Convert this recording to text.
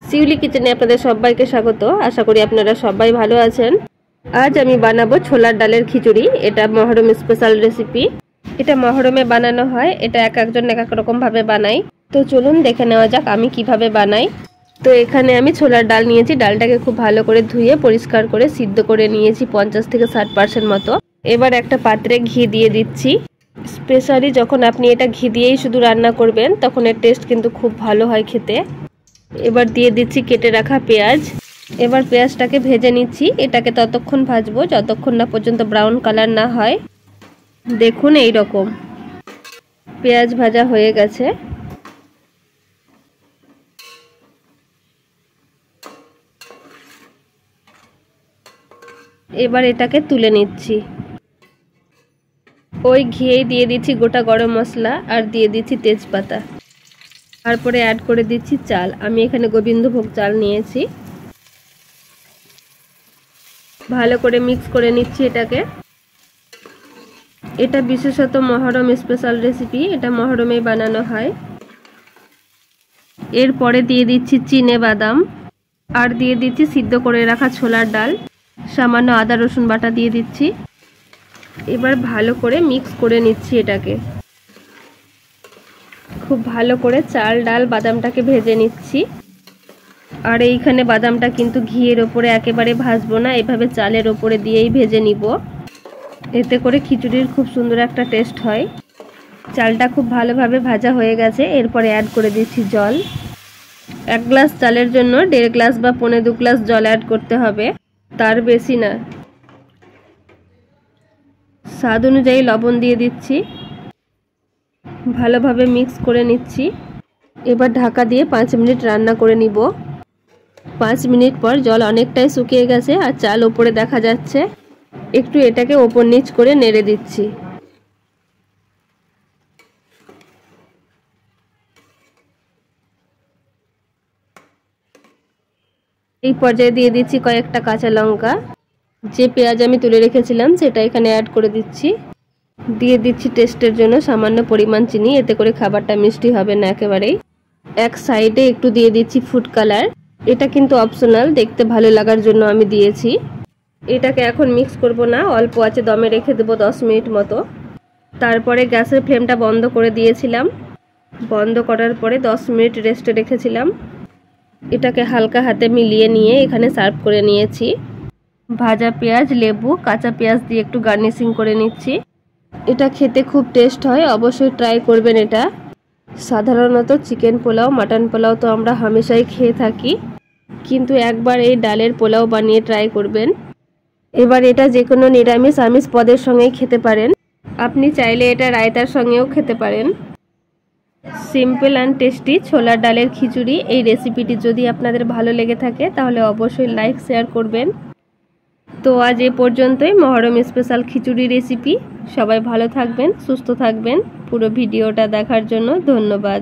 শিউলি কিচেনে আপনাদের সবাইকে স্বাগত। আশা করি আপনারা সবাই ভালো আছেন। আজ আমি বানাবো ছোলার ডালের খিচুড়ি। এটা মহরম স্পেশাল রেসিপি। এটা মহরমে বানানো হয়। এটা এক একজন এক এক রকম ভাবে বানায়। তো চলুন দেখে নেওয়া যাক আমি কিভাবে বানাই। তো এখানে আমি ছোলার ডাল নিয়েছি। ডালটাকে খুব ভালো করে ধুয়ে পরিষ্কার করে সিদ্ধ করে নিয়েছি 50 থেকে 60% মতো। এবার একটা পাত্রে ঘি দিয়ে দিচ্ছি। স্পেশালি যখন আপনি এটা ঘি দিয়েই শুধু রান্না করবেন তখন এর টেস্ট কিন্তু খুব ভালো হয় খেতে। এবার দিয়ে দিচ্ছি কেটে রাখা পেঁয়াজ। এবার পেঁয়াজটাকে ভেজে নিচ্ছি। এটাকে ততক্ষণ ভাজবো যতক্ষণ না পর্যন্ত ব্রাউন কালার না হয়। দেখুন এই রকম পেঁয়াজ ভাজা হয়ে গেছে। এবার এটাকে তুলে নিচ্ছি। ওই ঘিয়েই দিয়ে দিচ্ছি গোটা গরম মশলা আর দিয়ে দিচ্ছি তেজপাতা। তারপরে অ্যাড করে দিচ্ছি চাল। আমি এখানে গোবিন্দভোগ চাল নিয়েছি। ভালো করে মিক্স করে নিচ্ছি এটাকে। এটা বিশেষত মহরম স্পেশাল রেসিপি। এটা মহরমেই বানানো হয়। এরপরে দিয়ে দিচ্ছি চিনে বাদাম আর দিয়ে দিচ্ছি সিদ্ধ করে রাখা ছোলার ডাল। সামান্য আদা রসুন বাটা দিয়ে দিচ্ছি। এবার ভালো করে মিক্স করে নিচ্ছি এটাকে। খুব ভালো করে চাল ডাল বাদামটাকে ভেজে নিচ্ছি। আর এইখানে বাদামটা কিন্তু ঘিয়ের ওপরে একেবারে ভাজবো না, এভাবে চালের ওপরে দিয়েই ভেজে নিব। এতে করে খিচুড়ির খুব সুন্দর একটা টেস্ট হয়। চালটা খুব ভালোভাবে ভাজা হয়ে গেছে। এরপরে অ্যাড করে দিচ্ছি জল। 1 গ্লাস চালের জন্য 1.5 গ্লাস বা 1.25 গ্লাস জল অ্যাড করতে হবে, তার বেশি না। স্বাদ অনুযায়ী লবণ দিয়ে দিচ্ছি। ভালোভাবে মিক্স করে নিচ্ছি। এবার ঢাকা দিয়ে 5 মিনিট রান্না করে নিব। 5 মিনিট পর জল অনেকটাই শুকিয়ে গেছে আর চাল ওপরে দেখা যাচ্ছে। একটু এটাকে ওপর নিচ করে নেড়ে দিচ্ছি। এই পর্যায়ে দিয়ে দিচ্ছি কয়েকটা কাঁচা লঙ্কা। যে পেঁয়াজ আমি তুলে রেখেছিলাম সেটা এখানে অ্যাড করে দিচ্ছি। দিয়ে দিচ্ছি টেস্টের জন্য সামান্য পরিমাণ চিনি। এতে করে খাবারটা মিষ্টি হবে না একেবারেই। এক সাইডে একটু দিয়ে দিচ্ছি ফুড কালার। এটা কিন্তু অপশনাল, দেখতে ভালো লাগার জন্য আমি দিয়েছি। এটাকে এখন মিক্স করব না, অল্প আছে দমে রেখে দেবো 10 মিনিট মতো। তারপরে গ্যাসের ফ্লেমটা বন্ধ করে দিয়েছিলাম। বন্ধ করার পরে 10 মিনিট রেস্টে রেখেছিলাম। এটাকে হালকা হাতে মিলিয়ে নিয়ে এখানে সার্ভ করে নিয়েছি। ভাজা পেঁয়াজ, লেবু, কাঁচা পেঁয়াজ দিয়ে একটু গার্নিশিং করে নিচ্ছি। এটা খেতে খুব টেস্ট হয়, অবশ্যই ট্রাই করবেন এটা। সাধারণত চিকেন পোলাও, মাটন পোলাও তো আমরা হামেশাই খেয়ে থাকি, কিন্তু একবার এই ডালের পোলাও বানিয়ে ট্রাই করবেন। এবার এটা যে কোনো নিরামিষ আমিষ পদের সঙ্গেই খেতে পারেন। আপনি চাইলে এটা রায়তার সঙ্গেও খেতে পারেন। সিম্পল অ্যান্ড টেস্টি ছোলার ডালের খিচুড়ি। এই রেসিপিটি যদি আপনাদের ভালো লেগে থাকে তাহলে অবশ্যই লাইক শেয়ার করবেন। তো আজ এ পর্যন্তই মহরম স্পেশাল খিচুড়ি রেসিপি। সবাই ভালো থাকবেন, সুস্থ থাকবেন। পুরো ভিডিওটা দেখার জন্য ধন্যবাদ।